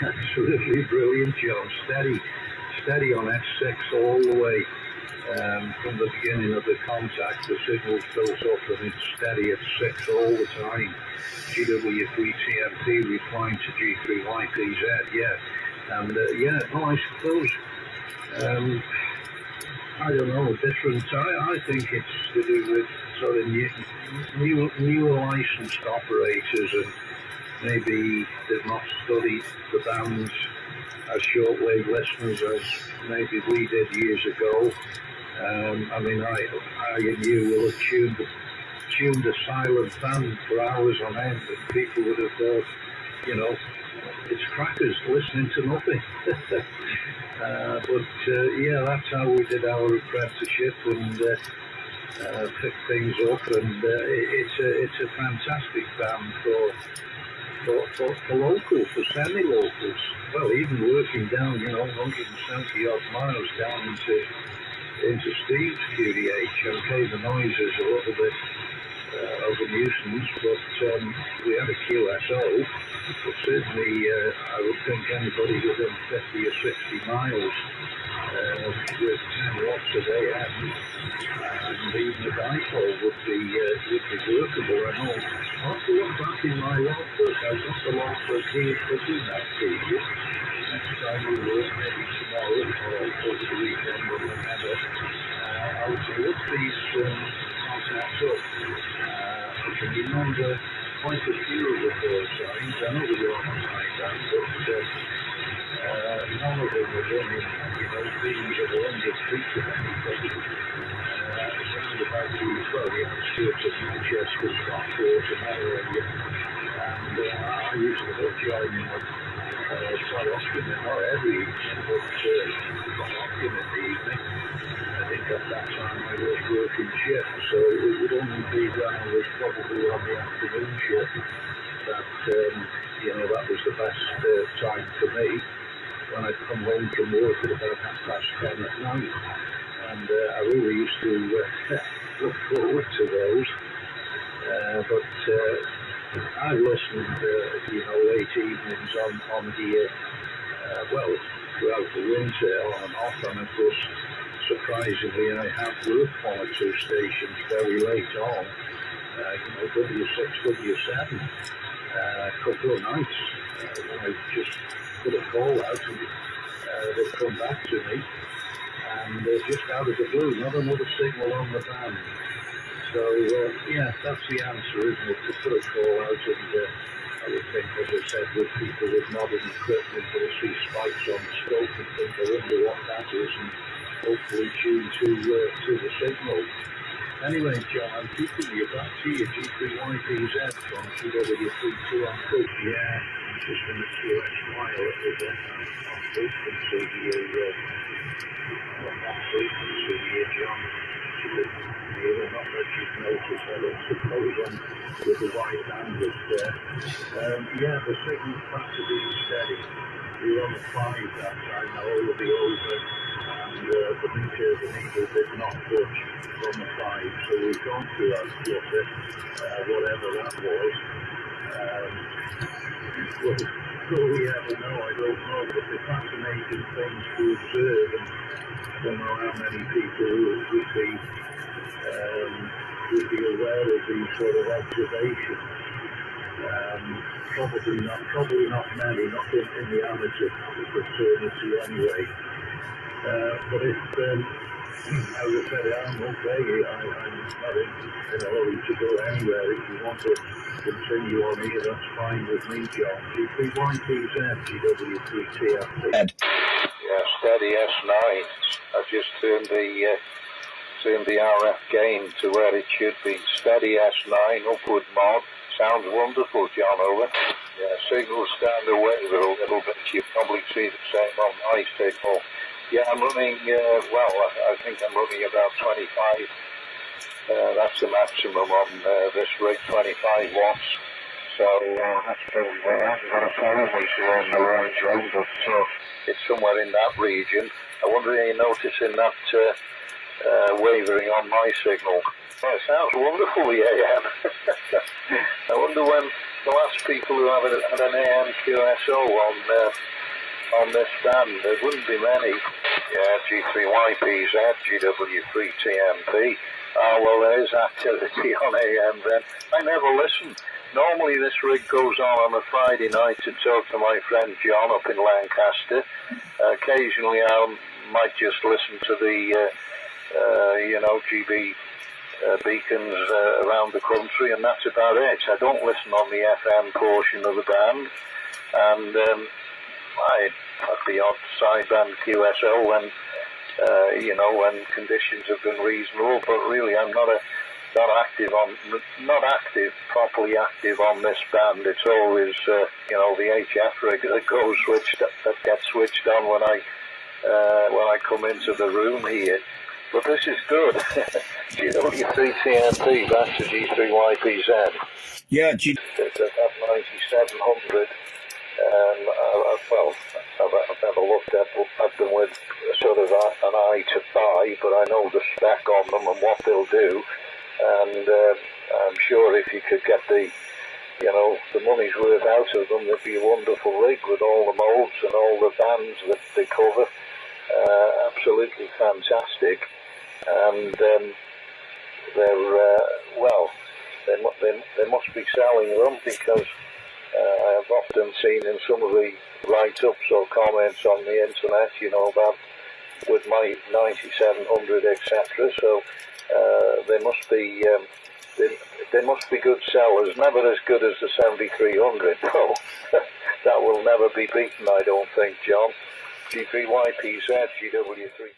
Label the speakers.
Speaker 1: Absolutely brilliant, John. Steady on S6 all the way. From the beginning of the contact, the signal's built up and it's steady at 6 all the time. GW3TMP replying to G3YPZ, yeah. And I suppose, I don't know, different. I think it's to do with sort of newer licensed operators, and maybe they've not studied the bands as shortwave listeners as maybe we did years ago. I mean, I and you will have tuned a silent band for hours on end, and people would have thought, it's crackers listening to nothing. But that's how we did our apprenticeship and picked things up. And it's a fantastic band for locals, for semi-locals. Well, even working down, 170 odd miles down into Steve's QDH. Okay, the noise is a little bit of a nuisance, but we had a QSO. But certainly, I would think anybody within 50 or 60 miles with 10 watts of AM and even a dipole would be workable. I know. I'll have to look back in my logbook. I've got the logbook here for that previous. Next time we work, maybe tomorrow or over the weekend or whenever, I'll look these contacts up. I can remember quite a few of the call signs. I know they were on like that, but none of them were running, beams of 100 feet of anybody. Around about the outskirts of Manchester, Stockport and that area. And I used to join them quite often, not every evening, but quite often in the evening. I think at that time I was working shift, so it would only be when I was probably on the afternoon shift that, that was the best time for me, when I'd come home from work at about 10:30 at night. And I really used to look forward to those. But I listened, late evenings on here, throughout the winter on and off, and of course, surprisingly, I have worked one or two stations very late on, W6, W7, a couple of nights, when I just put a call out and they'd come back to me, and just out of the blue, not another signal on the band. So, that's the answer, isn't it, to put a call out, and I would think, as I said, with people with modern equipment, they'll see spikes on the scope and think, I wonder what that is, and hopefully tune to the signal. Anyway, John, I'm keeping you back to your G3YPZ from GW3TMP. Yeah, I'm just in the QSY a little bit on frequency here, John. Not that you've noticed, I don't suppose I'm with the white bandit there. The signal's back to being steady. We were on the 5 that time, now all will be over, and the needle did not touch from the 5, so we've gone through that flutter, whatever that was. Will we ever know? I don't know, but they're fascinating things to observe, and I don't know how many people would be aware of these sort of observations. Probably not many, not in the amateur fraternity anyway. But if, as I said, I'm okay. I'm not in a hurry to go anywhere. If you want to continue on here, that's fine with me, John. G3YPZ, GW3TMP. Yeah, steady S9. I just turned the RF gain to where it should be. Steady S9, upward mod. Sounds wonderful, John, over. Yeah, signals stand away a little bit. You probably see the same on my signal. Yeah, I'm running, I think I'm running about 25. That's the maximum on this rig, 25 watts. So that's pretty well. I haven't got a parameter on the range road, but it's somewhere in that region. I wonder if you're noticing that wavering on my signal. Well, it sounds wonderful, the AM. I wonder when the last people who have had an AM QSO on this band. There wouldn't be many. Yeah, G3YPZ, GW3TMP. Oh, well, there is activity on AM then. I never listen. Normally this rig goes on a Friday night to talk to my friend John up in Lancaster. Occasionally I might just listen to the, GB beacons around the country, and that's about it. I don't listen on the FM portion of the band, and I have the odd sideband QSO when, when conditions have been reasonable, but really I'm not properly active on this band. It's always, the HF rig that gets switched on when I come into the room here. But this is good. GW3TMP, that's the G3YPZ.
Speaker 2: Yeah,
Speaker 1: That 9700. I've never looked at them with sort of an eye to buy, but I know the spec on them and what they'll do. And I'm sure if you could get the money's worth out of them, they'd be a wonderful rig with all the modes and all the bands that they cover. Absolutely fantastic. And they must be selling them, because I have often seen in some of the write-ups or comments on the internet, about with my 9700, etc. So they must be good sellers. Never as good as the 7300. No, that will never be beaten, I don't think, John. G3YPZ, GW3.